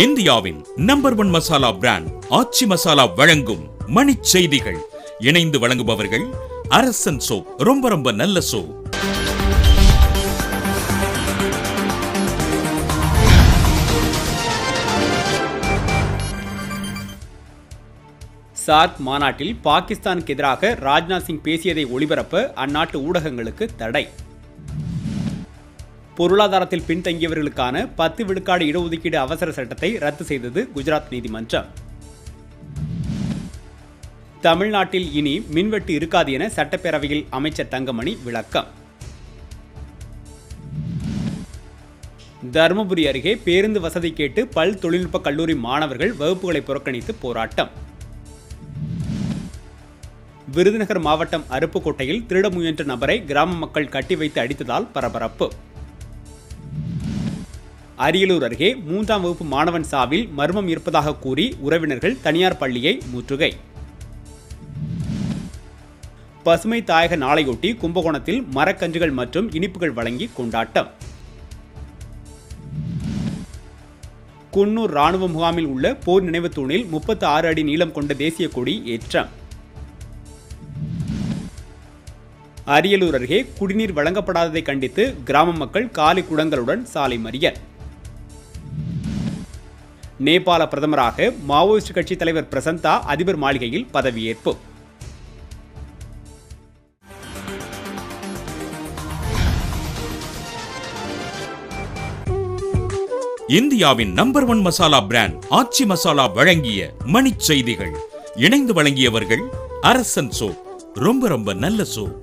இந்தியாவின் number 1 masala brand ஆச்சி மசாலா வழங்கும் மணிச் செய்திகள். இணைந்து வழங்குபவர்கள் அரசன் சோப். ரொம்ப நல்ல சோப். சார்க் மாநாட்டில் பாகிஸ்தானுக்கு எதிராக ராஜ்நாத் சிங் பேசியதை ஒளிபரப்ப அந்நாட்டு ஊடகங்களுக்கு தடை. பொருளாதாரத்தில் பின்தங்கியவர்களுக்கான 10 விழுக்காடு இடஒதுக்கீடு அவசர சட்டத்தை ரத்து செய்தது குஜராத் நீதிமன்றம். தமிழ்நாட்டில் இனி மின்வெட்டு இருக்காது என சட்டப்பேரவையில் அமைச்சர் தங்கமணி விளக்கம். தருமபுரி அருகே பேருந்து வசதி கேட்டு பல் தொழில்நுட்ப கல்லூரி மாணவர்கள் வகுப்புகளை புறக்கணித்து போராட்டம். விருதுநகர் மாவட்டம் அருப்புக்கோட்டையில் திருட முயன்ற நபரை கிராம மக்கள் கட்டி வைத்து அடித்ததால் பரபரப்பு. அரியலூர் அருகே 3ஆம் வகுப்பு மாணவன் சாவில் மர்மம் இருப்பதாக கூறி உறவினர்கள் தனியார் பள்ளியை முற்றுகை. பசுமை தாயக நாளையொட்டி கும்பகோணத்தில் மரக்கன்றுகள் மற்றும் இனிப்புகள் வழங்கி கொண்டாட்டம். குன்னூர் ராணுவ முகாமில் உள்ள போர் நினைவு தூணில் 36 அடி நீளம் கொண்ட தேசிய கொடி ஏற்றம். அரியலூர் அருகே குடிநீர் வழங்கப்படாததை கண்டித்து கிராம மக்கள் காலி குடங்களுடன் சாலை மறியல். நேபாள பிரதமராக மாவோயிஸ்ட் கட்சி தலைவர் பிரசந்தா அதிபர் மாளிகையில் பதவியேற்பு. இந்தியாவின் நம்பர் 1 மசாலா பிராண்ட் ஆச்சி மசாலா வழங்கிய மணிச் செய்திகள். இணைந்து வழங்கியவர்கள் அரசன் சோப். ரொம்ப நல்ல சோப்.